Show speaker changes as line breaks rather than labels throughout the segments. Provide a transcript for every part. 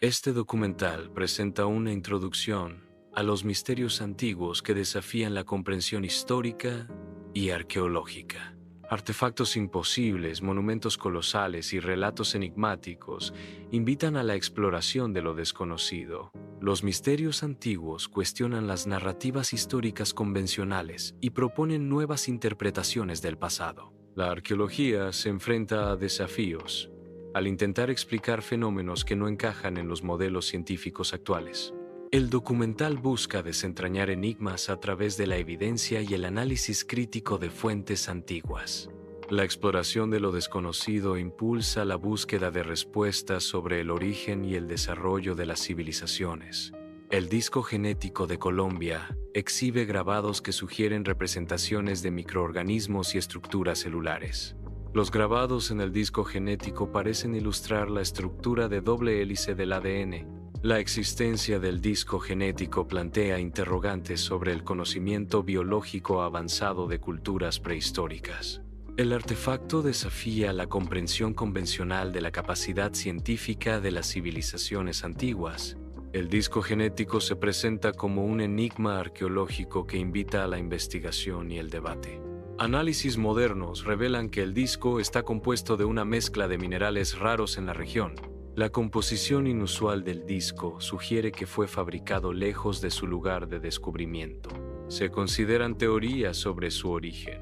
Este documental presenta una introducción a los misterios antiguos que desafían la comprensión histórica y arqueológica. Artefactos imposibles, monumentos colosales y relatos enigmáticos invitan a la exploración de lo desconocido. Los misterios antiguos cuestionan las narrativas históricas convencionales y proponen nuevas interpretaciones del pasado. La arqueología se enfrenta a desafíos al intentar explicar fenómenos que no encajan en los modelos científicos actuales. El documental busca desentrañar enigmas a través de la evidencia y el análisis crítico de fuentes antiguas. La exploración de lo desconocido impulsa la búsqueda de respuestas sobre el origen y el desarrollo de las civilizaciones. El disco genético de Colombia exhibe grabados que sugieren representaciones de microorganismos y estructuras celulares. Los grabados en el disco genético parecen ilustrar la estructura de doble hélice del ADN. La existencia del disco genético plantea interrogantes sobre el conocimiento biológico avanzado de culturas prehistóricas. El artefacto desafía la comprensión convencional de la capacidad científica de las civilizaciones antiguas. El disco genético se presenta como un enigma arqueológico que invita a la investigación y el debate. Análisis modernos revelan que el disco está compuesto de una mezcla de minerales raros en la región. La composición inusual del disco sugiere que fue fabricado lejos de su lugar de descubrimiento. Se consideran teorías sobre su origen,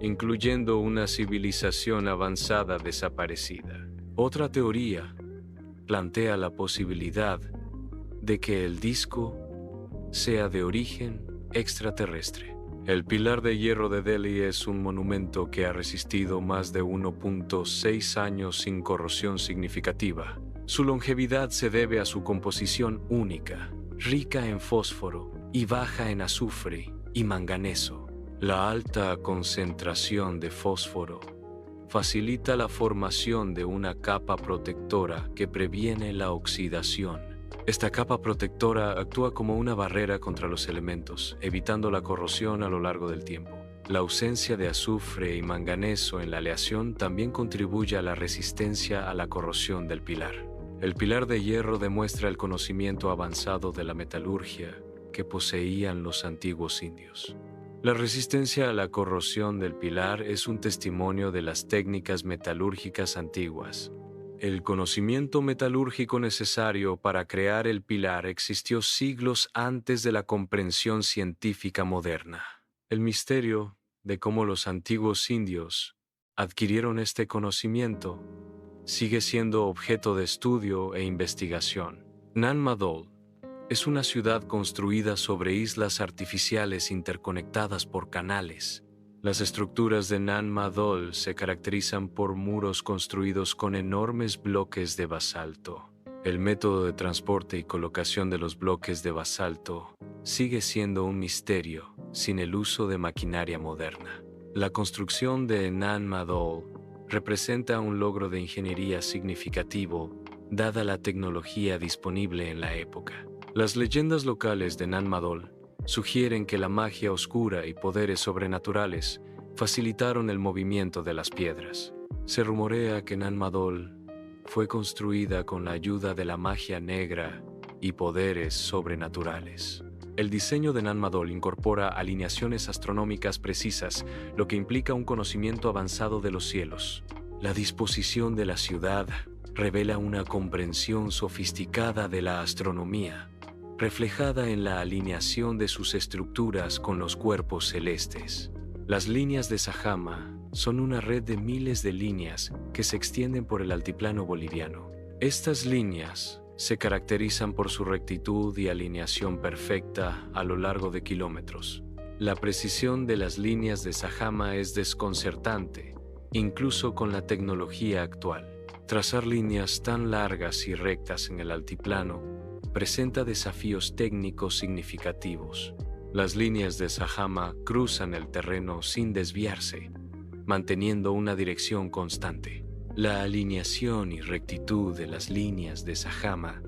incluyendo una civilización avanzada desaparecida. Otra teoría plantea la posibilidad de que el disco sea de origen extraterrestre. El Pilar de Hierro de Delhi es un monumento que ha resistido más de 1.6 años sin corrosión significativa. Su longevidad se debe a su composición única, rica en fósforo y baja en azufre y manganeso. La alta concentración de fósforo facilita la formación de una capa protectora que previene la oxidación. Esta capa protectora actúa como una barrera contra los elementos, evitando la corrosión a lo largo del tiempo. La ausencia de azufre y manganeso en la aleación también contribuye a la resistencia a la corrosión del pilar. El pilar de hierro demuestra el conocimiento avanzado de la metalurgia que poseían los antiguos indios. La resistencia a la corrosión del pilar es un testimonio de las técnicas metalúrgicas antiguas. El conocimiento metalúrgico necesario para crear el pilar existió siglos antes de la comprensión científica moderna. El misterio de cómo los antiguos indios adquirieron este conocimiento sigue siendo objeto de estudio e investigación. Nan Madol es una ciudad construida sobre islas artificiales interconectadas por canales. Las estructuras de Nan Madol se caracterizan por muros construidos con enormes bloques de basalto. El método de transporte y colocación de los bloques de basalto sigue siendo un misterio sin el uso de maquinaria moderna. La construcción de Nan Madol representa un logro de ingeniería significativo dada la tecnología disponible en la época. Las leyendas locales de Nan Madol sugieren que la magia oscura y poderes sobrenaturales facilitaron el movimiento de las piedras. Se rumorea que Nan Madol fue construida con la ayuda de la magia negra y poderes sobrenaturales. El diseño de Nan Madol incorpora alineaciones astronómicas precisas, lo que implica un conocimiento avanzado de los cielos. La disposición de la ciudad revela una comprensión sofisticada de la astronomía, reflejada en la alineación de sus estructuras con los cuerpos celestes. Las líneas de Sajama son una red de miles de líneas que se extienden por el altiplano boliviano. Estas líneas se caracterizan por su rectitud y alineación perfecta a lo largo de kilómetros. La precisión de las líneas de Sajama es desconcertante, incluso con la tecnología actual. Trazar líneas tan largas y rectas en el altiplano presenta desafíos técnicos significativos. Las líneas de Sajama cruzan el terreno sin desviarse, manteniendo una dirección constante. La alineación y rectitud de las líneas de Sajama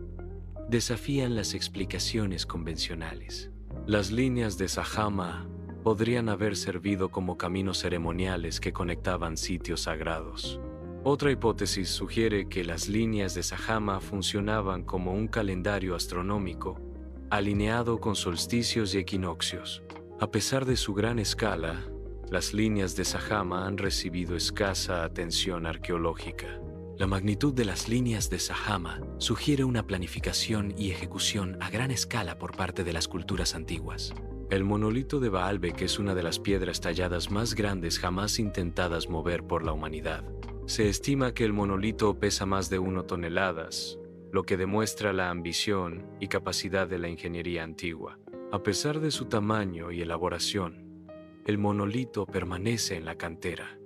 desafían las explicaciones convencionales. Las líneas de Sajama podrían haber servido como caminos ceremoniales que conectaban sitios sagrados. Otra hipótesis sugiere que las líneas de Sajama funcionaban como un calendario astronómico, alineado con solsticios y equinoccios. A pesar de su gran escala, las líneas de Sajama han recibido escasa atención arqueológica. La magnitud de las líneas de Sajama sugiere una planificación y ejecución a gran escala por parte de las culturas antiguas. El monolito de Baalbek es una de las piedras talladas más grandes jamás intentadas mover por la humanidad. Se estima que el monolito pesa más de 1 tonelada, lo que demuestra la ambición y capacidad de la ingeniería antigua. A pesar de su tamaño y elaboración, el monolito permanece en la cantera,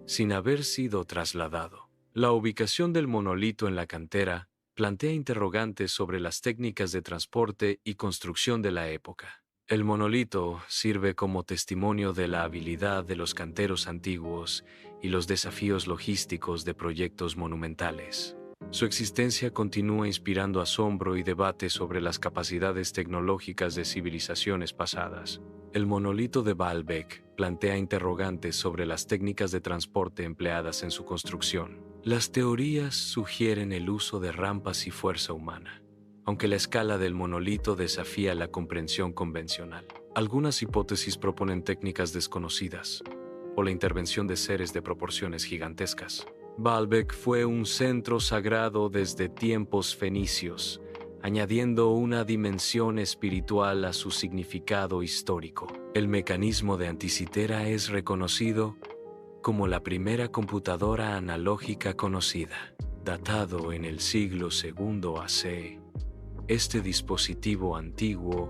sin haber sido trasladado. La ubicación del monolito en la cantera plantea interrogantes sobre las técnicas de transporte y construcción de la época. El monolito sirve como testimonio de la habilidad de los canteros antiguos y los desafíos logísticos de proyectos monumentales. Su existencia continúa inspirando asombro y debate sobre las capacidades tecnológicas de civilizaciones pasadas. El monolito de Baalbek plantea interrogantes sobre las técnicas de transporte empleadas en su construcción. Las teorías sugieren el uso de rampas y fuerza humana, aunque la escala del monolito desafía la comprensión convencional. Algunas hipótesis proponen técnicas desconocidas o la intervención de seres de proporciones gigantescas. Baalbek fue un centro sagrado desde tiempos fenicios, añadiendo una dimensión espiritual a su significado histórico. El mecanismo de Anticitera es reconocido como la primera computadora analógica conocida, datado en el siglo II AC. Este dispositivo antiguo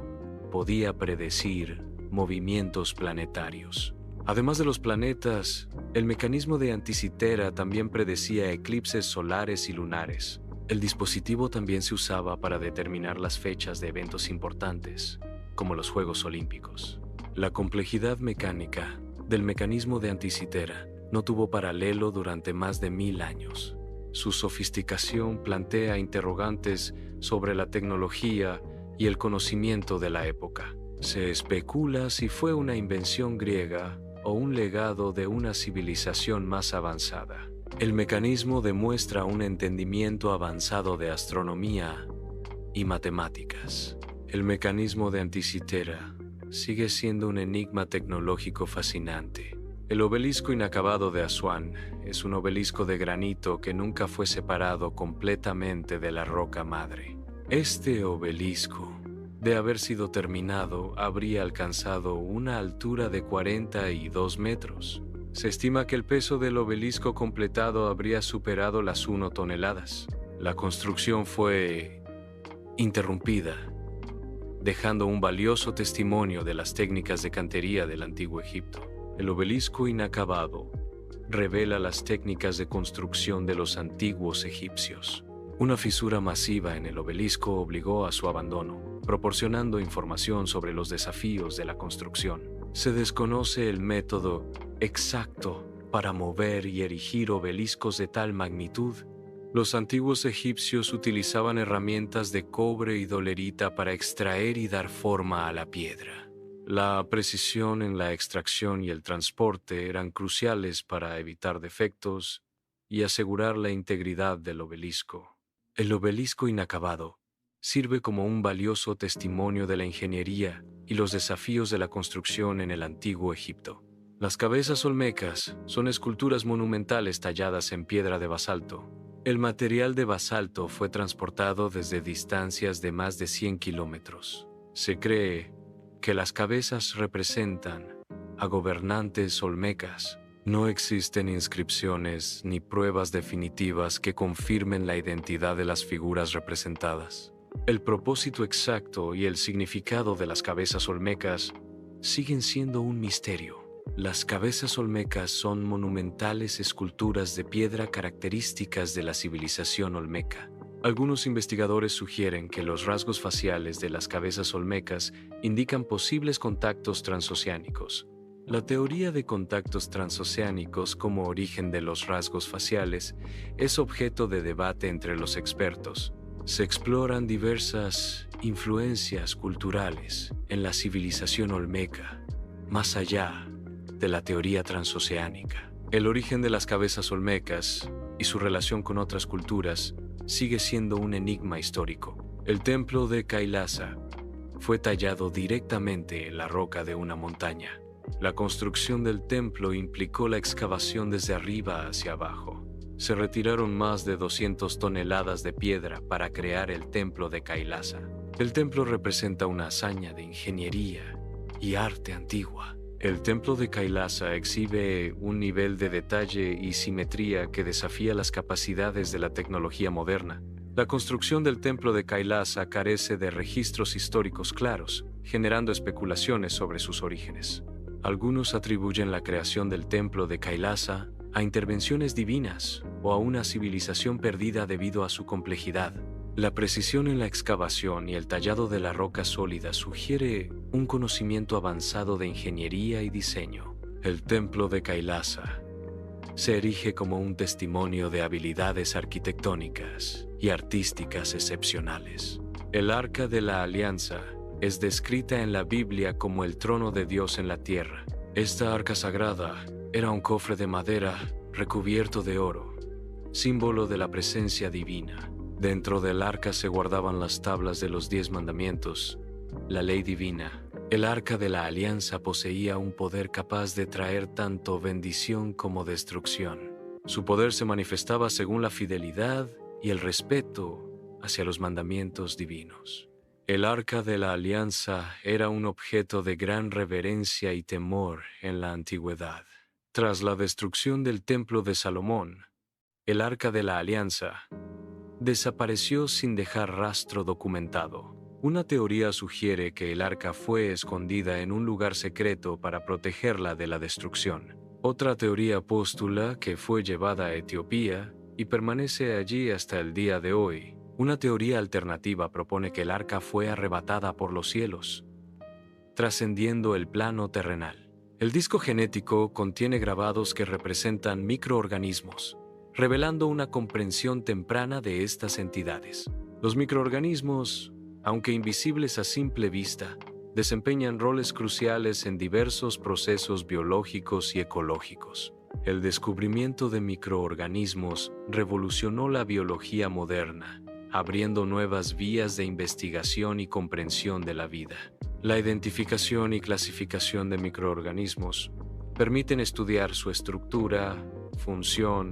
podía predecir movimientos planetarios. Además de los planetas, el mecanismo de Anticitera también predecía eclipses solares y lunares. El dispositivo también se usaba para determinar las fechas de eventos importantes, como los Juegos Olímpicos. La complejidad mecánica del mecanismo de Anticitera no tuvo paralelo durante más de 1000 años. Su sofisticación plantea interrogantes sobre la tecnología y el conocimiento de la época. Se especula si fue una invención griega o un legado de una civilización más avanzada. El mecanismo demuestra un entendimiento avanzado de astronomía y matemáticas. El mecanismo de Anticitera sigue siendo un enigma tecnológico fascinante. El obelisco inacabado de Asuán es un obelisco de granito que nunca fue separado completamente de la roca madre. Este obelisco, de haber sido terminado, habría alcanzado una altura de 42 metros. Se estima que el peso del obelisco completado habría superado las 1 toneladas. La construcción fue interrumpida, dejando un valioso testimonio de las técnicas de cantería del antiguo Egipto. El obelisco inacabado revela las técnicas de construcción de los antiguos egipcios. Una fisura masiva en el obelisco obligó a su abandono, proporcionando información sobre los desafíos de la construcción. Se desconoce el método exacto para mover y erigir obeliscos de tal magnitud. Los antiguos egipcios utilizaban herramientas de cobre y dolerita para extraer y dar forma a la piedra. La precisión en la extracción y el transporte eran cruciales para evitar defectos y asegurar la integridad del obelisco. El obelisco inacabado sirve como un valioso testimonio de la ingeniería y los desafíos de la construcción en el antiguo Egipto. Las cabezas olmecas son esculturas monumentales talladas en piedra de basalto. El material de basalto fue transportado desde distancias de más de 100 kilómetros. Se cree que las cabezas representan a gobernantes olmecas. No existen inscripciones ni pruebas definitivas que confirmen la identidad de las figuras representadas. El propósito exacto y el significado de las cabezas olmecas siguen siendo un misterio. Las cabezas olmecas son monumentales esculturas de piedra características de la civilización olmeca. Algunos investigadores sugieren que los rasgos faciales de las cabezas olmecas indican posibles contactos transoceánicos. La teoría de contactos transoceánicos como origen de los rasgos faciales es objeto de debate entre los expertos. Se exploran diversas influencias culturales en la civilización olmeca, más allá de la teoría transoceánica. El origen de las cabezas olmecas y su relación con otras culturas sigue siendo un enigma histórico. El templo de Kailasa fue tallado directamente en la roca de una montaña. La construcción del templo implicó la excavación desde arriba hacia abajo. Se retiraron más de 200 toneladas de piedra para crear el templo de Kailasa. El templo representa una hazaña de ingeniería y arte antigua. El templo de Kailasa exhibe un nivel de detalle y simetría que desafía las capacidades de la tecnología moderna. La construcción del templo de Kailasa carece de registros históricos claros, generando especulaciones sobre sus orígenes. Algunos atribuyen la creación del templo de Kailasa a intervenciones divinas o a una civilización perdida debido a su complejidad. La precisión en la excavación y el tallado de la roca sólida sugiere un conocimiento avanzado de ingeniería y diseño. El templo de Kailasa se erige como un testimonio de habilidades arquitectónicas y artísticas excepcionales. El Arca de la Alianza es descrita en la Biblia como el trono de Dios en la tierra. Esta arca sagrada era un cofre de madera recubierto de oro, símbolo de la presencia divina. Dentro del arca se guardaban las tablas de los 10 mandamientos, la ley divina. El Arca de la Alianza poseía un poder capaz de traer tanto bendición como destrucción. Su poder se manifestaba según la fidelidad y el respeto hacia los mandamientos divinos. El Arca de la Alianza era un objeto de gran reverencia y temor en la antigüedad. Tras la destrucción del Templo de Salomón, el Arca de la Alianza desapareció sin dejar rastro documentado. Una teoría sugiere que el arca fue escondida en un lugar secreto para protegerla de la destrucción. Otra teoría postula que fue llevada a Etiopía y permanece allí hasta el día de hoy. Una teoría alternativa propone que el arca fue arrebatada por los cielos, trascendiendo el plano terrenal. El disco genético contiene grabados que representan microorganismos, revelando una comprensión temprana de estas entidades. Los microorganismos, aunque invisibles a simple vista, desempeñan roles cruciales en diversos procesos biológicos y ecológicos. El descubrimiento de microorganismos revolucionó la biología moderna, abriendo nuevas vías de investigación y comprensión de la vida. La identificación y clasificación de microorganismos permiten estudiar su estructura, función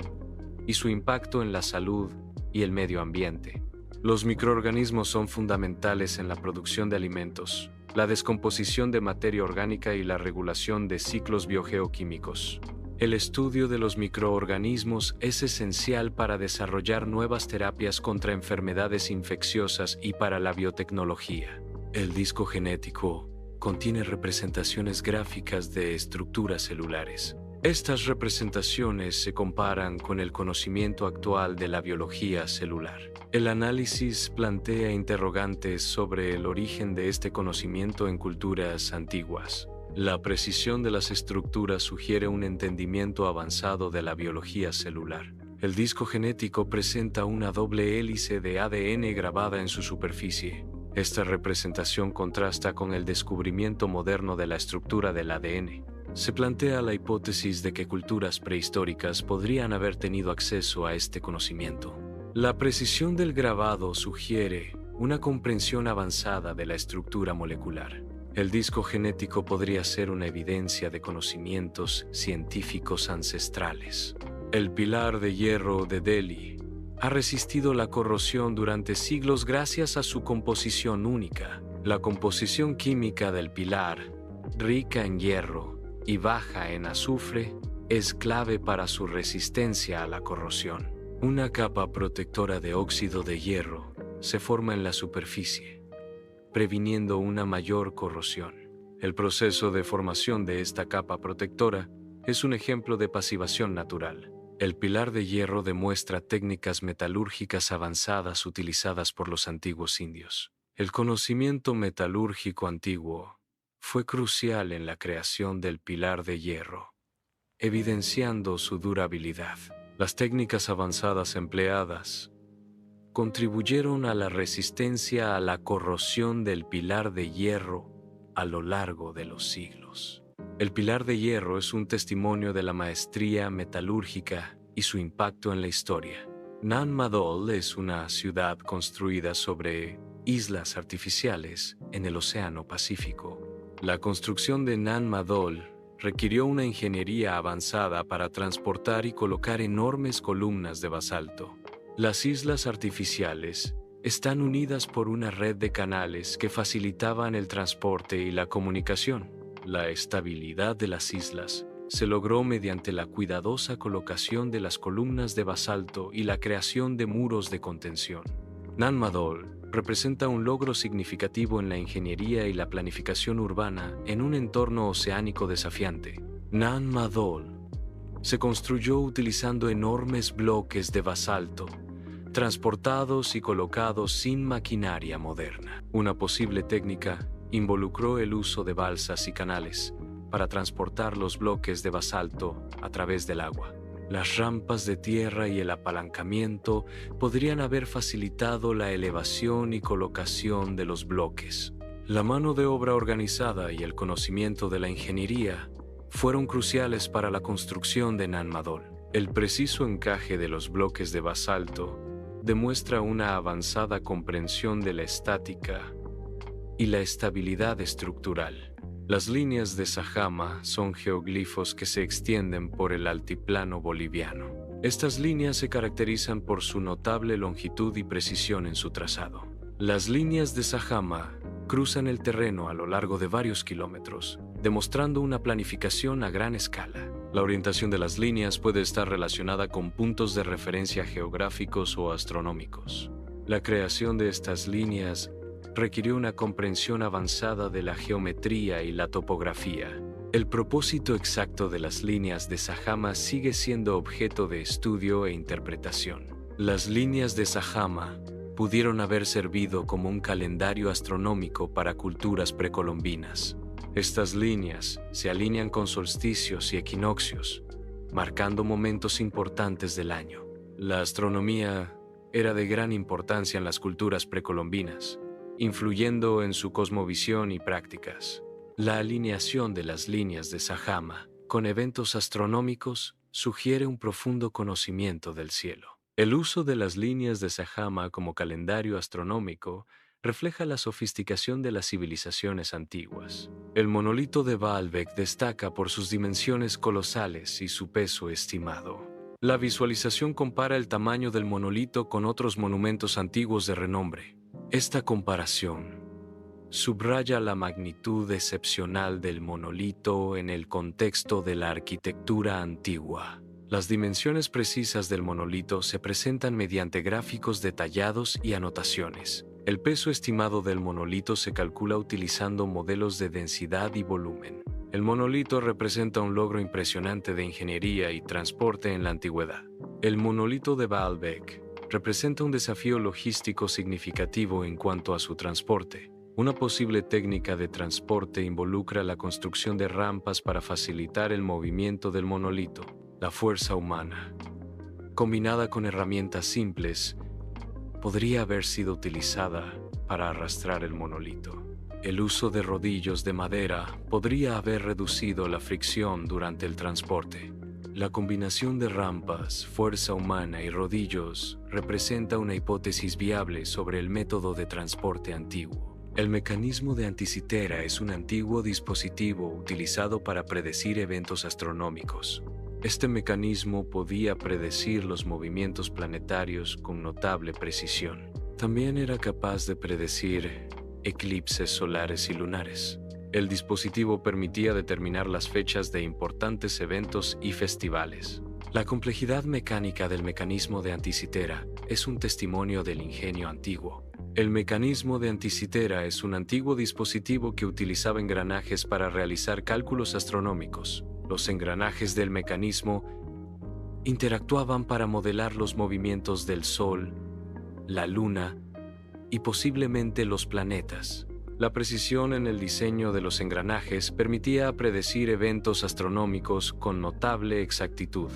y su impacto en la salud y el medio ambiente. Los microorganismos son fundamentales en la producción de alimentos, la descomposición de materia orgánica y la regulación de ciclos biogeoquímicos. El estudio de los microorganismos es esencial para desarrollar nuevas terapias contra enfermedades infecciosas y para la biotecnología. El disco genético contiene representaciones gráficas de estructuras celulares. Estas representaciones se comparan con el conocimiento actual de la biología celular. El análisis plantea interrogantes sobre el origen de este conocimiento en culturas antiguas. La precisión de las estructuras sugiere un entendimiento avanzado de la biología celular. El disco genético presenta una doble hélice de ADN grabada en su superficie. Esta representación contrasta con el descubrimiento moderno de la estructura del ADN. Se plantea la hipótesis de que culturas prehistóricas podrían haber tenido acceso a este conocimiento. La precisión del grabado sugiere una comprensión avanzada de la estructura molecular. El disco genético podría ser una evidencia de conocimientos científicos ancestrales. El pilar de hierro de Delhi ha resistido la corrosión durante siglos gracias a su composición única. La composición química del pilar, rica en hierro y baja en azufre, es clave para su resistencia a la corrosión. Una capa protectora de óxido de hierro se forma en la superficie, previniendo una mayor corrosión. El proceso de formación de esta capa protectora es un ejemplo de pasivación natural. El pilar de hierro demuestra técnicas metalúrgicas avanzadas utilizadas por los antiguos indios. El conocimiento metalúrgico antiguo fue crucial en la creación del pilar de hierro, evidenciando su durabilidad. Las técnicas avanzadas empleadas contribuyeron a la resistencia a la corrosión del pilar de hierro a lo largo de los siglos. El pilar de hierro es un testimonio de la maestría metalúrgica y su impacto en la historia. Nan Madol es una ciudad construida sobre islas artificiales en el Océano Pacífico. La construcción de Nan Madol requirió una ingeniería avanzada para transportar y colocar enormes columnas de basalto. Las islas artificiales están unidas por una red de canales que facilitaban el transporte y la comunicación. La estabilidad de las islas se logró mediante la cuidadosa colocación de las columnas de basalto y la creación de muros de contención. Nan Madol representa un logro significativo en la ingeniería y la planificación urbana en un entorno oceánico desafiante. Nan Madol se construyó utilizando enormes bloques de basalto, transportados y colocados sin maquinaria moderna. Una posible técnica involucró el uso de balsas y canales para transportar los bloques de basalto a través del agua. Las rampas de tierra y el apalancamiento podrían haber facilitado la elevación y colocación de los bloques. La mano de obra organizada y el conocimiento de la ingeniería fueron cruciales para la construcción de Nan Madol. El preciso encaje de los bloques de basalto demuestra una avanzada comprensión de la estática y la estabilidad estructural. Las líneas de Sajama son geoglifos que se extienden por el altiplano boliviano. Estas líneas se caracterizan por su notable longitud y precisión en su trazado. Las líneas de Sajama cruzan el terreno a lo largo de varios kilómetros, demostrando una planificación a gran escala. La orientación de las líneas puede estar relacionada con puntos de referencia geográficos o astronómicos. La creación de estas líneas requirió una comprensión avanzada de la geometría y la topografía. El propósito exacto de las líneas de Sajama sigue siendo objeto de estudio e interpretación. Las líneas de Sajama pudieron haber servido como un calendario astronómico para culturas precolombinas. Estas líneas se alinean con solsticios y equinoccios, marcando momentos importantes del año. La astronomía era de gran importancia en las culturas precolombinas, influyendo en su cosmovisión y prácticas. La alineación de las líneas de Sajama con eventos astronómicos sugiere un profundo conocimiento del cielo. El uso de las líneas de Sajama como calendario astronómico refleja la sofisticación de las civilizaciones antiguas. El monolito de Baalbek destaca por sus dimensiones colosales y su peso estimado. La visualización compara el tamaño del monolito con otros monumentos antiguos de renombre. Esta comparación subraya la magnitud excepcional del monolito en el contexto de la arquitectura antigua. Las dimensiones precisas del monolito se presentan mediante gráficos detallados y anotaciones. El peso estimado del monolito se calcula utilizando modelos de densidad y volumen. El monolito representa un logro impresionante de ingeniería y transporte en la antigüedad. El monolito de Baalbek representa un desafío logístico significativo en cuanto a su transporte. Una posible técnica de transporte involucra la construcción de rampas para facilitar el movimiento del monolito. La fuerza humana, combinada con herramientas simples, podría haber sido utilizada para arrastrar el monolito. El uso de rodillos de madera podría haber reducido la fricción durante el transporte. La combinación de rampas, fuerza humana y rodillos representa una hipótesis viable sobre el método de transporte antiguo. El mecanismo de Anticitera es un antiguo dispositivo utilizado para predecir eventos astronómicos. Este mecanismo podía predecir los movimientos planetarios con notable precisión. También era capaz de predecir eclipses solares y lunares. El dispositivo permitía determinar las fechas de importantes eventos y festivales. La complejidad mecánica del mecanismo de Anticitera es un testimonio del ingenio antiguo. El mecanismo de Anticitera es un antiguo dispositivo que utilizaba engranajes para realizar cálculos astronómicos. Los engranajes del mecanismo interactuaban para modelar los movimientos del Sol, la Luna y posiblemente los planetas. La precisión en el diseño de los engranajes permitía predecir eventos astronómicos con notable exactitud.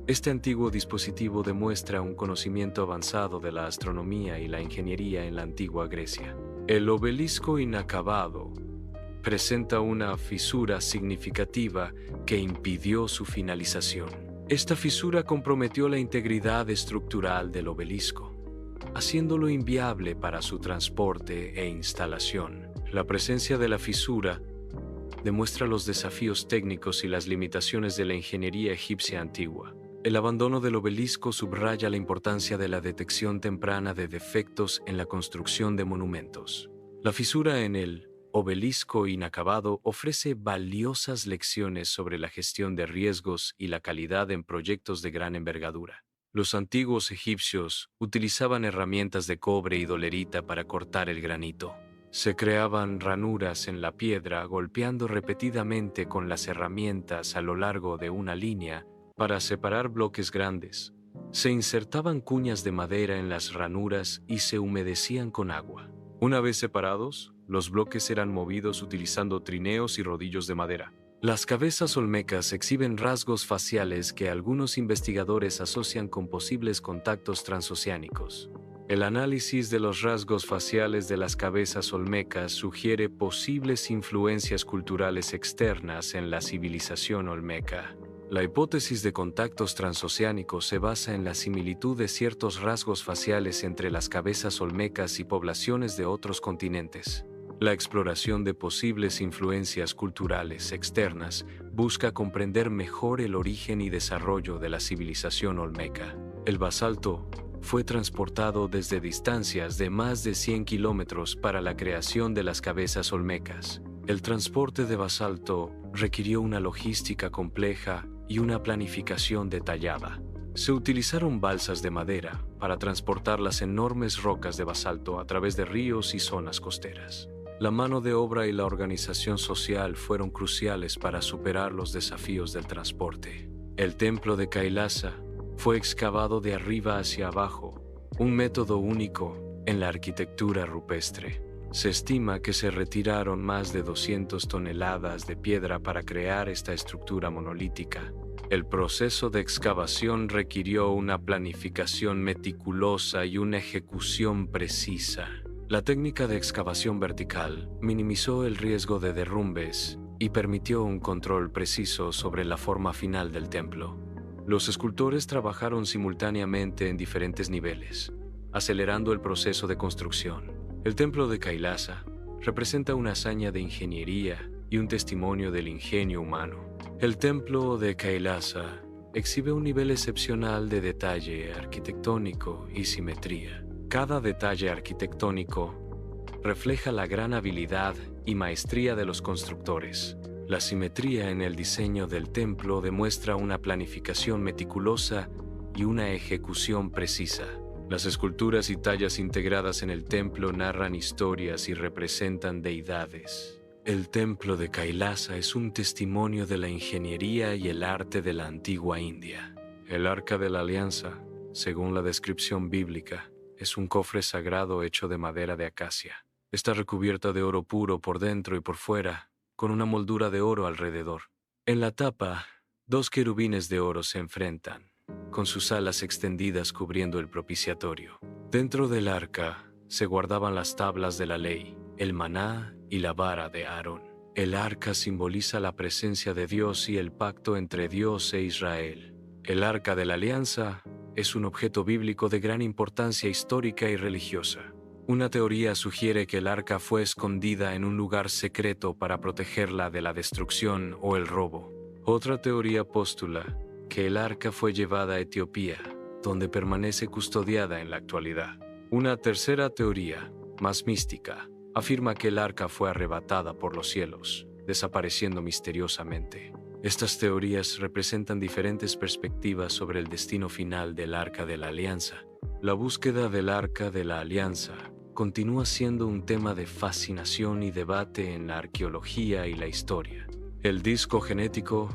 Este antiguo dispositivo demuestra un conocimiento avanzado de la astronomía y la ingeniería en la antigua Grecia. El obelisco inacabado presenta una fisura significativa que impidió su finalización. Esta fisura comprometió la integridad estructural del obelisco, haciéndolo inviable para su transporte e instalación. La presencia de la fisura demuestra los desafíos técnicos y las limitaciones de la ingeniería egipcia antigua. El abandono del obelisco subraya la importancia de la detección temprana de defectos en la construcción de monumentos. La fisura en el obelisco inacabado ofrece valiosas lecciones sobre la gestión de riesgos y la calidad en proyectos de gran envergadura. Los antiguos egipcios utilizaban herramientas de cobre y dolerita para cortar el granito. Se creaban ranuras en la piedra golpeando repetidamente con las herramientas a lo largo de una línea para separar bloques grandes. Se insertaban cuñas de madera en las ranuras y se humedecían con agua. Una vez separados, los bloques eran movidos utilizando trineos y rodillos de madera. Las cabezas olmecas exhiben rasgos faciales que algunos investigadores asocian con posibles contactos transoceánicos. El análisis de los rasgos faciales de las cabezas olmecas sugiere posibles influencias culturales externas en la civilización olmeca. La hipótesis de contactos transoceánicos se basa en la similitud de ciertos rasgos faciales entre las cabezas olmecas y poblaciones de otros continentes. La exploración de posibles influencias culturales externas busca comprender mejor el origen y desarrollo de la civilización olmeca. El basalto fue transportado desde distancias de más de 100 kilómetros para la creación de las cabezas olmecas. El transporte de basalto requirió una logística compleja y una planificación detallada. Se utilizaron balsas de madera para transportar las enormes rocas de basalto a través de ríos y zonas costeras. La mano de obra y la organización social fueron cruciales para superar los desafíos del transporte. El templo de Kailasa fue excavado de arriba hacia abajo, un método único en la arquitectura rupestre. Se estima que se retiraron más de 200 toneladas de piedra para crear esta estructura monolítica. El proceso de excavación requirió una planificación meticulosa y una ejecución precisa. La técnica de excavación vertical minimizó el riesgo de derrumbes y permitió un control preciso sobre la forma final del templo. Los escultores trabajaron simultáneamente en diferentes niveles, acelerando el proceso de construcción. El templo de Kailasa representa una hazaña de ingeniería y un testimonio del ingenio humano. El templo de Kailasa exhibe un nivel excepcional de detalle arquitectónico y simetría. Cada detalle arquitectónico refleja la gran habilidad y maestría de los constructores. La simetría en el diseño del templo demuestra una planificación meticulosa y una ejecución precisa. Las esculturas y tallas integradas en el templo narran historias y representan deidades. El templo de Kailasa es un testimonio de la ingeniería y el arte de la antigua India. El Arca de la Alianza, según la descripción bíblica, es un cofre sagrado hecho de madera de acacia. Está recubierta de oro puro por dentro y por fuera, con una moldura de oro alrededor. En la tapa, 2 querubines de oro se enfrentan, con sus alas extendidas cubriendo el propiciatorio. Dentro del arca se guardaban las tablas de la ley, el maná y la vara de Aarón. El arca simboliza la presencia de Dios y el pacto entre Dios e Israel. El Arca de la Alianza es un objeto bíblico de gran importancia histórica y religiosa. Una teoría sugiere que el arca fue escondida en un lugar secreto para protegerla de la destrucción o el robo. Otra teoría postula que el arca fue llevada a Etiopía, donde permanece custodiada en la actualidad. Una tercera teoría, más mística, afirma que el arca fue arrebatada por los cielos, desapareciendo misteriosamente. Estas teorías representan diferentes perspectivas sobre el destino final del Arca de la Alianza. La búsqueda del Arca de la Alianza continúa siendo un tema de fascinación y debate en la arqueología y la historia. El disco genético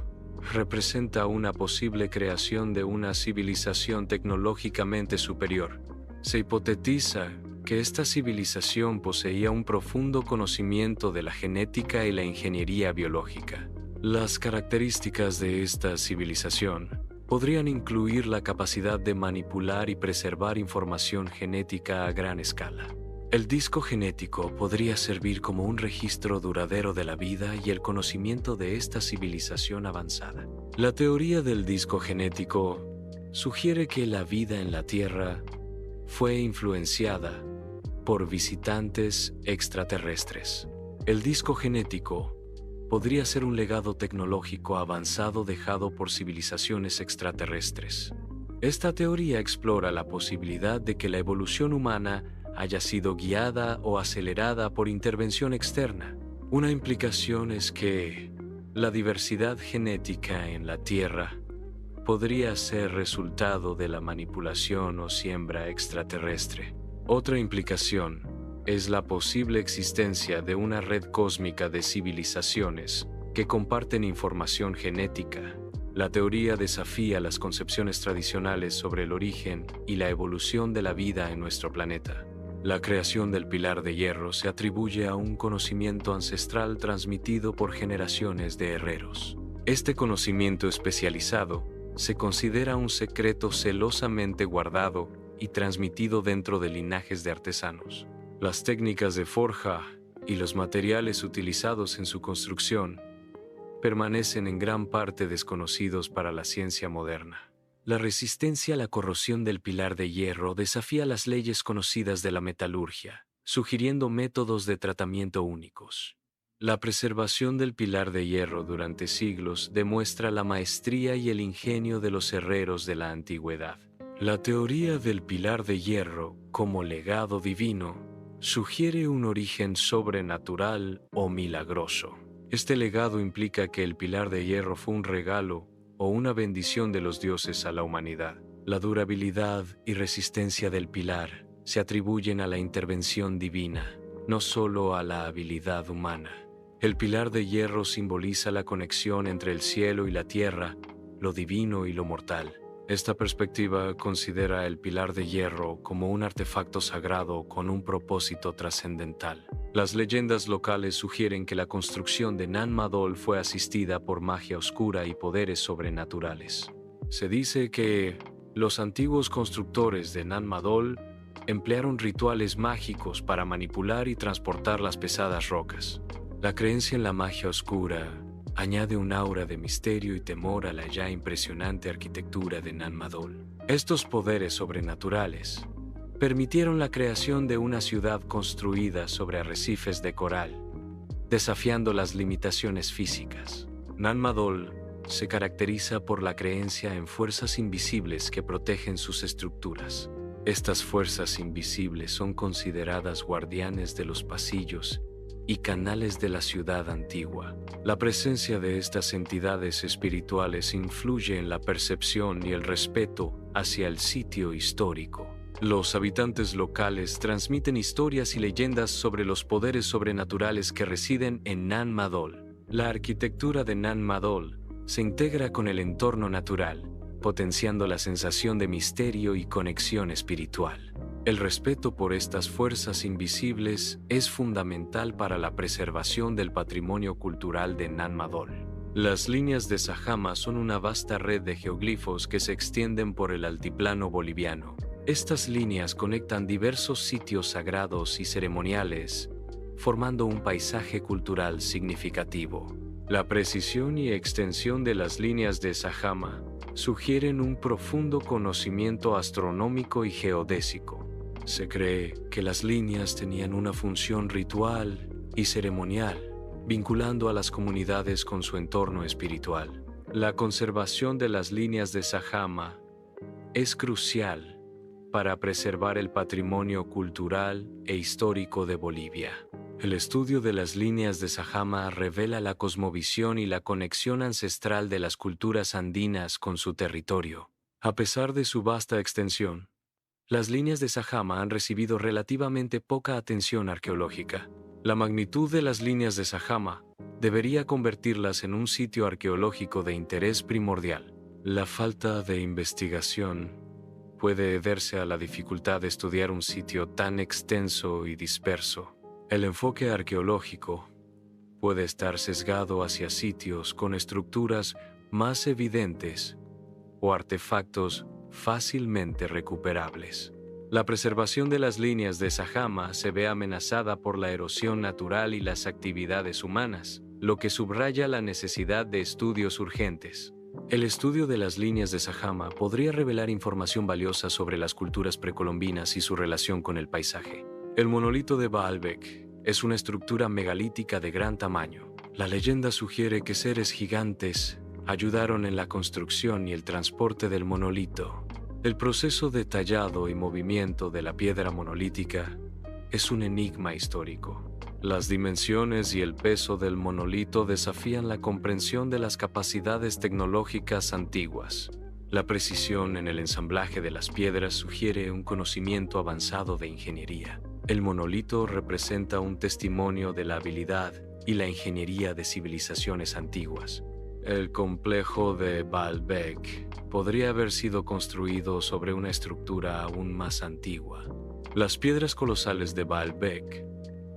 representa una posible creación de una civilización tecnológicamente superior. Se hipotetiza que esta civilización poseía un profundo conocimiento de la genética y la ingeniería biológica. Las características de esta civilización podrían incluir la capacidad de manipular y preservar información genética a gran escala. El disco genético podría servir como un registro duradero de la vida y el conocimiento de esta civilización avanzada. La teoría del disco genético sugiere que la vida en la Tierra fue influenciada por visitantes extraterrestres. El disco genético podría ser un legado tecnológico avanzado dejado por civilizaciones extraterrestres. Esta teoría explora la posibilidad de que la evolución humana haya sido guiada o acelerada por intervención externa. Una implicación es que la diversidad genética en la Tierra podría ser resultado de la manipulación o siembra extraterrestre. Otra implicación es la posible existencia de una red cósmica de civilizaciones que comparten información genética. La teoría desafía las concepciones tradicionales sobre el origen y la evolución de la vida en nuestro planeta. La creación del pilar de hierro se atribuye a un conocimiento ancestral transmitido por generaciones de herreros. Este conocimiento especializado se considera un secreto celosamente guardado y transmitido dentro de linajes de artesanos. Las técnicas de forja y los materiales utilizados en su construcción permanecen en gran parte desconocidos para la ciencia moderna. La resistencia a la corrosión del pilar de hierro desafía las leyes conocidas de la metalurgia, sugiriendo métodos de tratamiento únicos. La preservación del pilar de hierro durante siglos demuestra la maestría y el ingenio de los herreros de la antigüedad. La teoría del pilar de hierro como legado divino sugiere un origen sobrenatural o milagroso. Este legado implica que el pilar de hierro fue un regalo o una bendición de los dioses a la humanidad. La durabilidad y resistencia del pilar se atribuyen a la intervención divina, no solo a la habilidad humana. El pilar de hierro simboliza la conexión entre el cielo y la tierra, lo divino y lo mortal. Esta perspectiva considera el pilar de hierro como un artefacto sagrado con un propósito trascendental. Las leyendas locales sugieren que la construcción de Nan Madol fue asistida por magia oscura y poderes sobrenaturales. Se dice que los antiguos constructores de Nan Madol emplearon rituales mágicos para manipular y transportar las pesadas rocas. La creencia en la magia oscura añade un aura de misterio y temor a la ya impresionante arquitectura de Nan Madol. Estos poderes sobrenaturales permitieron la creación de una ciudad construida sobre arrecifes de coral, desafiando las limitaciones físicas. Nan Madol se caracteriza por la creencia en fuerzas invisibles que protegen sus estructuras. Estas fuerzas invisibles son consideradas guardianes de los pasillos y canales de la ciudad antigua. La presencia de estas entidades espirituales influye en la percepción y el respeto hacia el sitio histórico. Los habitantes locales transmiten historias y leyendas sobre los poderes sobrenaturales que residen en Nan Madol. La arquitectura de Nan Madol se integra con el entorno natural, potenciando la sensación de misterio y conexión espiritual. El respeto por estas fuerzas invisibles es fundamental para la preservación del patrimonio cultural de Nan Madol. Las líneas de Sajama son una vasta red de geoglifos que se extienden por el altiplano boliviano. Estas líneas conectan diversos sitios sagrados y ceremoniales, formando un paisaje cultural significativo. La precisión y extensión de las líneas de Sajama sugieren un profundo conocimiento astronómico y geodésico. Se cree que las líneas tenían una función ritual y ceremonial, vinculando a las comunidades con su entorno espiritual. La conservación de las líneas de Sajama es crucial para preservar el patrimonio cultural e histórico de Bolivia. El estudio de las líneas de Sajama revela la cosmovisión y la conexión ancestral de las culturas andinas con su territorio. A pesar de su vasta extensión, las líneas de Sajama han recibido relativamente poca atención arqueológica. La magnitud de las líneas de Sajama debería convertirlas en un sitio arqueológico de interés primordial. La falta de investigación puede deberse a la dificultad de estudiar un sitio tan extenso y disperso. El enfoque arqueológico puede estar sesgado hacia sitios con estructuras más evidentes o artefactos fácilmente recuperables. La preservación de las líneas de Sajama se ve amenazada por la erosión natural y las actividades humanas, lo que subraya la necesidad de estudios urgentes. El estudio de las líneas de Sajama podría revelar información valiosa sobre las culturas precolombinas y su relación con el paisaje. El monolito de Baalbek es una estructura megalítica de gran tamaño. La leyenda sugiere que seres gigantes ayudaron en la construcción y el transporte del monolito. El proceso de tallado y movimiento de la piedra monolítica es un enigma histórico. Las dimensiones y el peso del monolito desafían la comprensión de las capacidades tecnológicas antiguas. La precisión en el ensamblaje de las piedras sugiere un conocimiento avanzado de ingeniería. El monolito representa un testimonio de la habilidad y la ingeniería de civilizaciones antiguas. El complejo de Baalbek podría haber sido construido sobre una estructura aún más antigua. Las piedras colosales de Baalbek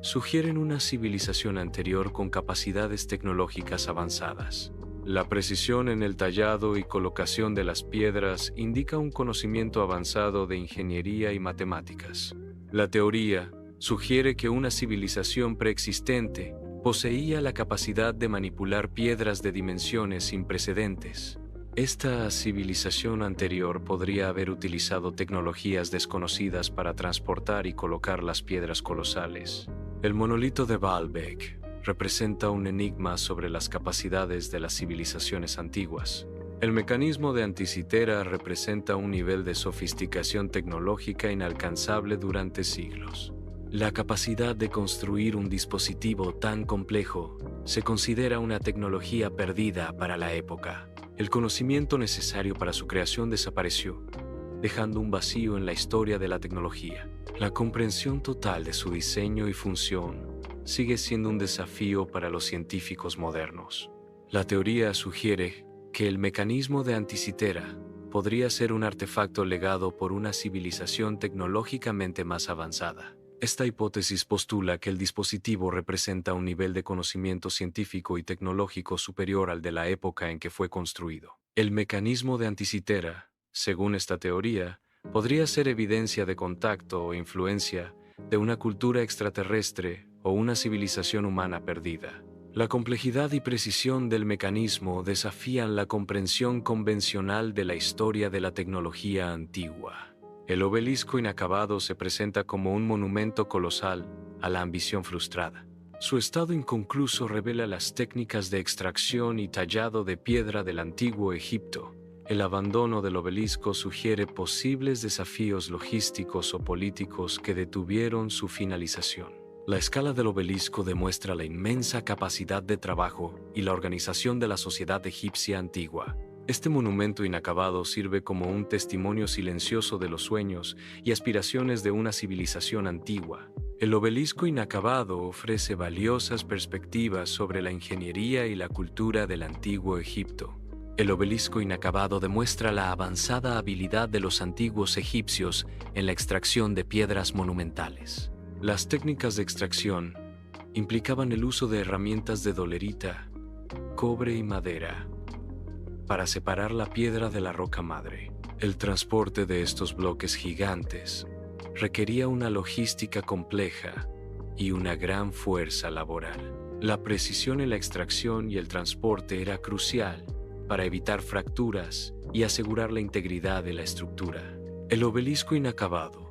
sugieren una civilización anterior con capacidades tecnológicas avanzadas. La precisión en el tallado y colocación de las piedras indica un conocimiento avanzado de ingeniería y matemáticas. La teoría sugiere que una civilización preexistente poseía la capacidad de manipular piedras de dimensiones sin precedentes. Esta civilización anterior podría haber utilizado tecnologías desconocidas para transportar y colocar las piedras colosales. El monolito de Baalbek representa un enigma sobre las capacidades de las civilizaciones antiguas. El mecanismo de Anticitera representa un nivel de sofisticación tecnológica inalcanzable durante siglos. La capacidad de construir un dispositivo tan complejo se considera una tecnología perdida para la época. El conocimiento necesario para su creación desapareció, dejando un vacío en la historia de la tecnología. La comprensión total de su diseño y función sigue siendo un desafío para los científicos modernos. La teoría sugiere que el mecanismo de Anticitera podría ser un artefacto legado por una civilización tecnológicamente más avanzada. Esta hipótesis postula que el dispositivo representa un nivel de conocimiento científico y tecnológico superior al de la época en que fue construido. El mecanismo de Anticitera, según esta teoría, podría ser evidencia de contacto o influencia de una cultura extraterrestre o una civilización humana perdida. La complejidad y precisión del mecanismo desafían la comprensión convencional de la historia de la tecnología antigua. El obelisco inacabado se presenta como un monumento colosal a la ambición frustrada. Su estado inconcluso revela las técnicas de extracción y tallado de piedra del antiguo Egipto. El abandono del obelisco sugiere posibles desafíos logísticos o políticos que detuvieron su finalización. La escala del obelisco demuestra la inmensa capacidad de trabajo y la organización de la sociedad egipcia antigua. Este monumento inacabado sirve como un testimonio silencioso de los sueños y aspiraciones de una civilización antigua. El obelisco inacabado ofrece valiosas perspectivas sobre la ingeniería y la cultura del antiguo Egipto. El obelisco inacabado demuestra la avanzada habilidad de los antiguos egipcios en la extracción de piedras monumentales. Las técnicas de extracción implicaban el uso de herramientas de dolerita, cobre y madera para separar la piedra de la roca madre. El transporte de estos bloques gigantes requería una logística compleja y una gran fuerza laboral. La precisión en la extracción y el transporte era crucial para evitar fracturas y asegurar la integridad de la estructura. El obelisco inacabado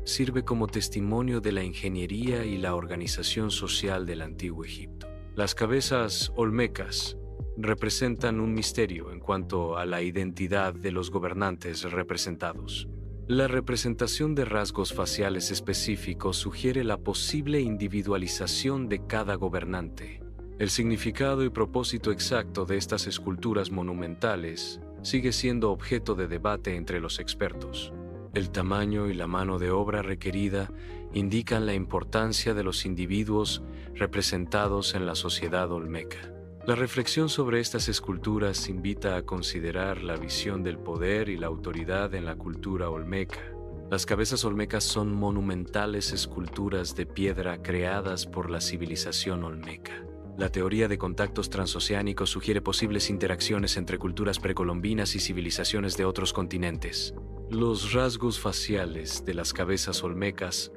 sirve como testimonio de la ingeniería y la organización social del antiguo Egipto. Las cabezas olmecas representan un misterio en cuanto a la identidad de los gobernantes representados. La representación de rasgos faciales específicos sugiere la posible individualización de cada gobernante. El significado y propósito exacto de estas esculturas monumentales sigue siendo objeto de debate entre los expertos. El tamaño y la mano de obra requerida indican la importancia de los individuos representados en la sociedad olmeca. La reflexión sobre estas esculturas invita a considerar la visión del poder y la autoridad en la cultura olmeca. Las cabezas olmecas son monumentales esculturas de piedra creadas por la civilización olmeca. La teoría de contactos transoceánicos sugiere posibles interacciones entre culturas precolombinas y civilizaciones de otros continentes. Los rasgos faciales de las cabezas olmecas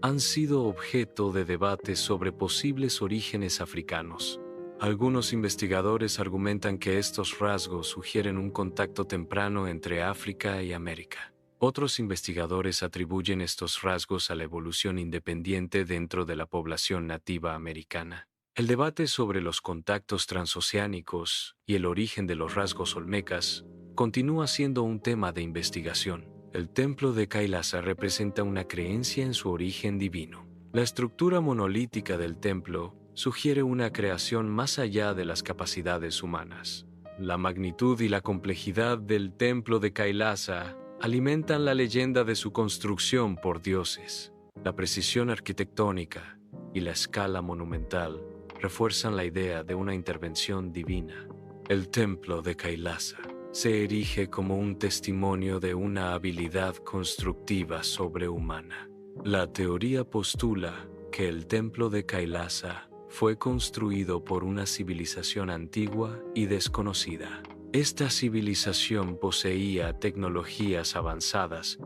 han sido objeto de debate sobre posibles orígenes africanos. Algunos investigadores argumentan que estos rasgos sugieren un contacto temprano entre África y América. Otros investigadores atribuyen estos rasgos a la evolución independiente dentro de la población nativa americana. El debate sobre los contactos transoceánicos y el origen de los rasgos olmecas continúa siendo un tema de investigación. El templo de Kailasa representa una creencia en su origen divino. La estructura monolítica del templo sugiere una creación más allá de las capacidades humanas. La magnitud y la complejidad del templo de Kailasa alimentan la leyenda de su construcción por dioses. La precisión arquitectónica y la escala monumental refuerzan la idea de una intervención divina. El templo de Kailasa se erige como un testimonio de una habilidad constructiva sobrehumana. La teoría postula que el templo de Kailasa fue construido por una civilización antigua y desconocida. Esta civilización poseía tecnologías avanzadas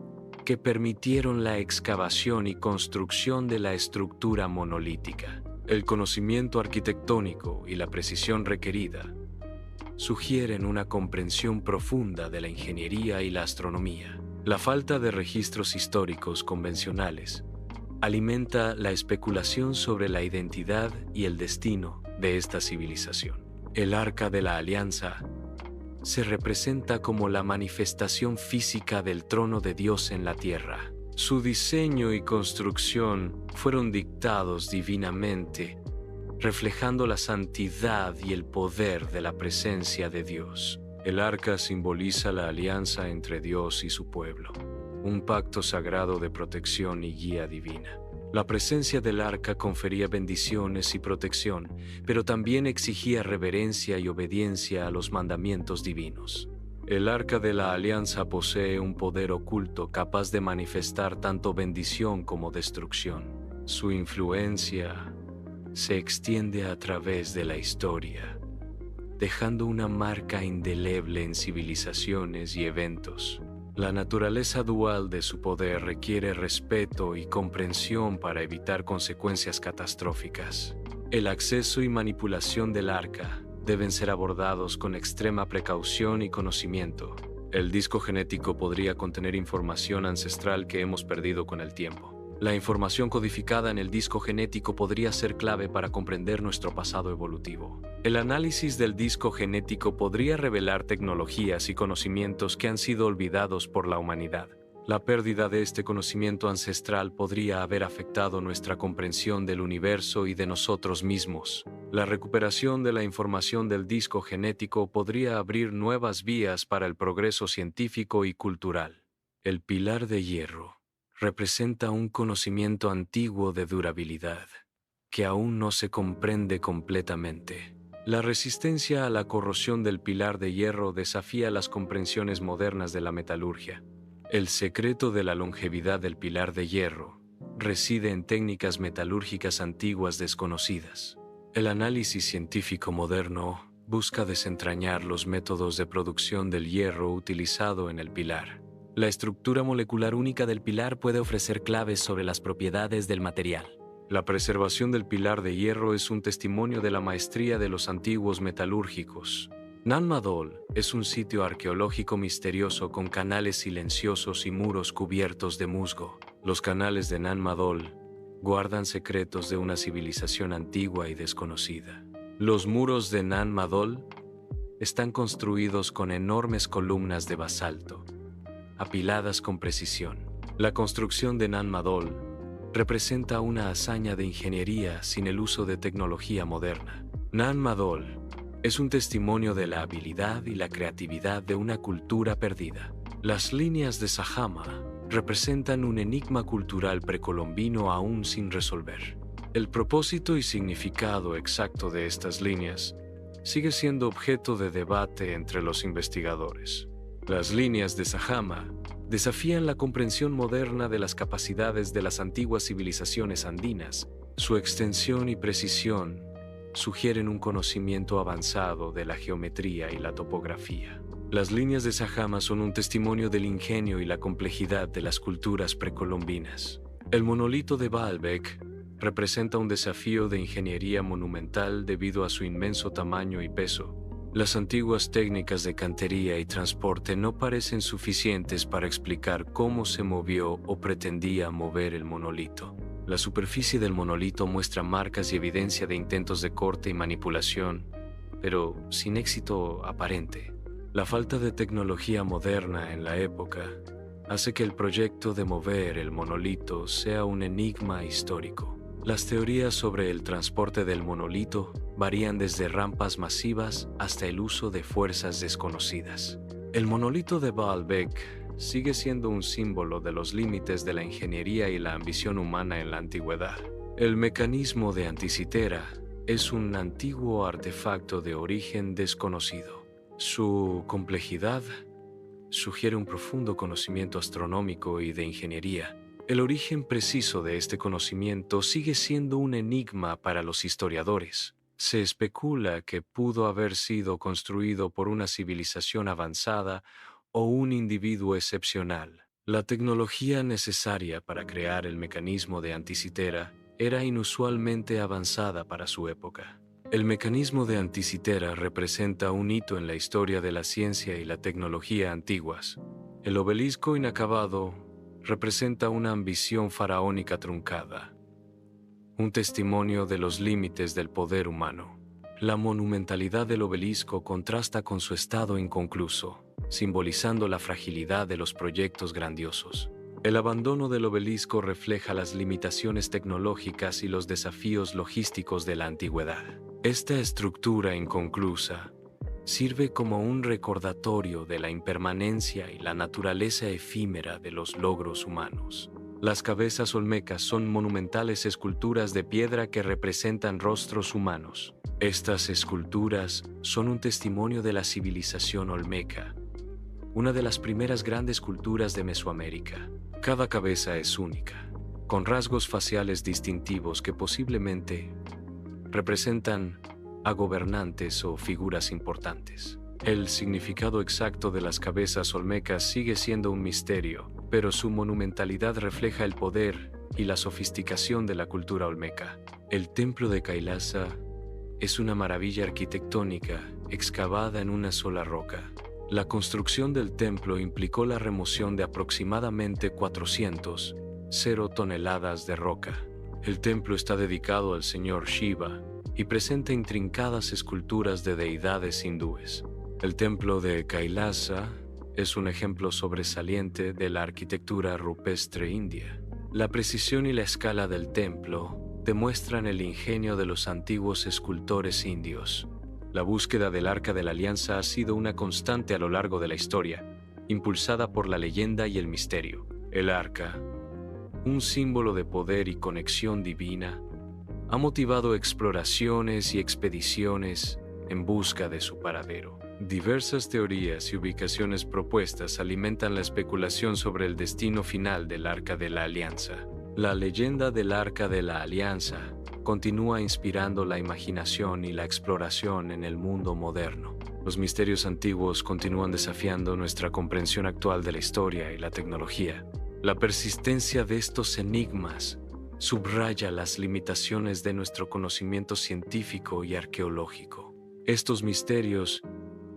que permitieron la excavación y construcción de la estructura monolítica. El conocimiento arquitectónico y la precisión requerida sugieren una comprensión profunda de la ingeniería y la astronomía. La falta de registros históricos convencionales alimenta la especulación sobre la identidad y el destino de esta civilización. El Arca de la Alianza se representa como la manifestación física del trono de Dios en la tierra. Su diseño y construcción fueron dictados divinamente, reflejando la santidad y el poder de la presencia de Dios. El arca simboliza la alianza entre Dios y su pueblo, un pacto sagrado de protección y guía divina. La presencia del arca confería bendiciones y protección, pero también exigía reverencia y obediencia a los mandamientos divinos. El arca de la alianza posee un poder oculto capaz de manifestar tanto bendición como destrucción. Su influencia se extiende a través de la historia, dejando una marca indeleble en civilizaciones y eventos. La naturaleza dual de su poder requiere respeto y comprensión para evitar consecuencias catastróficas. El acceso y manipulación del arca deben ser abordados con extrema precaución y conocimiento. El disco genético podría contener información ancestral que hemos perdido con el tiempo. La información codificada en el disco genético podría ser clave para comprender nuestro pasado evolutivo. El análisis del disco genético podría revelar tecnologías y conocimientos que han sido olvidados por la humanidad. La pérdida de este conocimiento ancestral podría haber afectado nuestra comprensión del universo y de nosotros mismos. La recuperación de la información del disco genético podría abrir nuevas vías para el progreso científico y cultural. El pilar de hierro representa un conocimiento antiguo de durabilidad, que aún no se comprende completamente. La resistencia a la corrosión del pilar de hierro desafía las comprensiones modernas de la metalurgia. El secreto de la longevidad del pilar de hierro reside en técnicas metalúrgicas antiguas desconocidas. El análisis científico moderno busca desentrañar los métodos de producción del hierro utilizado en el pilar. La estructura molecular única del pilar puede ofrecer claves sobre las propiedades del material. La preservación del pilar de hierro es un testimonio de la maestría de los antiguos metalúrgicos. Nan Madol es un sitio arqueológico misterioso con canales silenciosos y muros cubiertos de musgo. Los canales de Nan Madol guardan secretos de una civilización antigua y desconocida. Los muros de Nan Madol están construidos con enormes columnas de basalto, apiladas con precisión. La construcción de Nan Madol representa una hazaña de ingeniería sin el uso de tecnología moderna. Nan Madol es un testimonio de la habilidad y la creatividad de una cultura perdida. Las líneas de Sajama representan un enigma cultural precolombino aún sin resolver. El propósito y significado exacto de estas líneas sigue siendo objeto de debate entre los investigadores. Las líneas de Sajama desafían la comprensión moderna de las capacidades de las antiguas civilizaciones andinas. Su extensión y precisión sugieren un conocimiento avanzado de la geometría y la topografía. Las líneas de Sajama son un testimonio del ingenio y la complejidad de las culturas precolombinas. El monolito de Baalbek representa un desafío de ingeniería monumental debido a su inmenso tamaño y peso. Las antiguas técnicas de cantería y transporte no parecen suficientes para explicar cómo se movió o pretendía mover el monolito. La superficie del monolito muestra marcas y evidencia de intentos de corte y manipulación, pero sin éxito aparente. La falta de tecnología moderna en la época hace que el proyecto de mover el monolito sea un enigma histórico. Las teorías sobre el transporte del monolito varían desde rampas masivas hasta el uso de fuerzas desconocidas. El monolito de Baalbek sigue siendo un símbolo de los límites de la ingeniería y la ambición humana en la antigüedad. El mecanismo de Anticitera es un antiguo artefacto de origen desconocido. Su complejidad sugiere un profundo conocimiento astronómico y de ingeniería. El origen preciso de este conocimiento sigue siendo un enigma para los historiadores. Se especula que pudo haber sido construido por una civilización avanzada o un individuo excepcional. La tecnología necesaria para crear el mecanismo de Anticitera era inusualmente avanzada para su época. El mecanismo de Anticitera representa un hito en la historia de la ciencia y la tecnología antiguas. El obelisco inacabado representa una ambición faraónica truncada, un testimonio de los límites del poder humano. La monumentalidad del obelisco contrasta con su estado inconcluso, simbolizando la fragilidad de los proyectos grandiosos. El abandono del obelisco refleja las limitaciones tecnológicas y los desafíos logísticos de la antigüedad. Esta estructura inconclusa sirve como un recordatorio de la impermanencia y la naturaleza efímera de los logros humanos. Las cabezas olmecas son monumentales esculturas de piedra que representan rostros humanos. Estas esculturas son un testimonio de la civilización olmeca, una de las primeras grandes culturas de Mesoamérica. Cada cabeza es única, con rasgos faciales distintivos que posiblemente representan a gobernantes o figuras importantes. El significado exacto de las cabezas olmecas sigue siendo un misterio, pero su monumentalidad refleja el poder y la sofisticación de la cultura olmeca. El templo de Kailasa es una maravilla arquitectónica excavada en una sola roca. La construcción del templo implicó la remoción de aproximadamente 400 toneladas de roca. El templo está dedicado al señor Shiva y presenta intrincadas esculturas de deidades hindúes. El templo de Kailasa es un ejemplo sobresaliente de la arquitectura rupestre india. La precisión y la escala del templo demuestran el ingenio de los antiguos escultores indios. La búsqueda del Arca de la Alianza ha sido una constante a lo largo de la historia, impulsada por la leyenda y el misterio. El Arca, un símbolo de poder y conexión divina, ha motivado exploraciones y expediciones en busca de su paradero. Diversas teorías y ubicaciones propuestas alimentan la especulación sobre el destino final del Arca de la Alianza. La leyenda del Arca de la Alianza continúa inspirando la imaginación y la exploración en el mundo moderno. Los misterios antiguos continúan desafiando nuestra comprensión actual de la historia y la tecnología. La persistencia de estos enigmas subraya las limitaciones de nuestro conocimiento científico y arqueológico. Estos misterios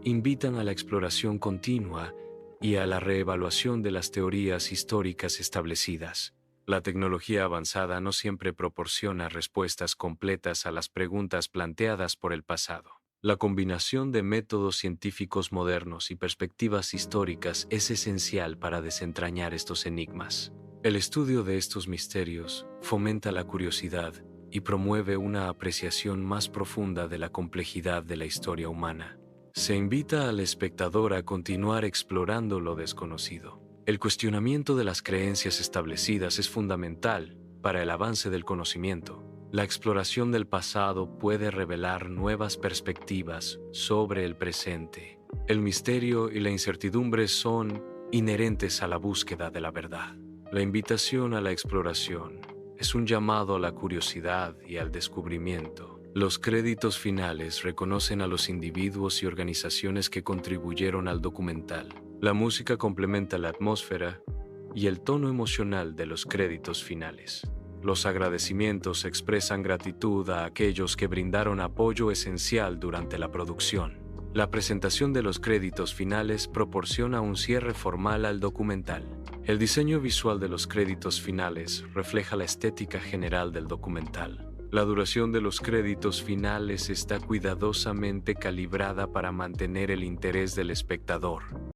invitan a la exploración continua y a la reevaluación de las teorías históricas establecidas. La tecnología avanzada no siempre proporciona respuestas completas a las preguntas planteadas por el pasado. La combinación de métodos científicos modernos y perspectivas históricas es esencial para desentrañar estos enigmas. El estudio de estos misterios fomenta la curiosidad y promueve una apreciación más profunda de la complejidad de la historia humana. Se invita al espectador a continuar explorando lo desconocido. El cuestionamiento de las creencias establecidas es fundamental para el avance del conocimiento. La exploración del pasado puede revelar nuevas perspectivas sobre el presente. El misterio y la incertidumbre son inherentes a la búsqueda de la verdad. La invitación a la exploración es un llamado a la curiosidad y al descubrimiento. Los créditos finales reconocen a los individuos y organizaciones que contribuyeron al documental. La música complementa la atmósfera y el tono emocional de los créditos finales. Los agradecimientos expresan gratitud a aquellos que brindaron apoyo esencial durante la producción. La presentación de los créditos finales proporciona un cierre formal al documental. El diseño visual de los créditos finales refleja la estética general del documental. La duración de los créditos finales está cuidadosamente calibrada para mantener el interés del espectador.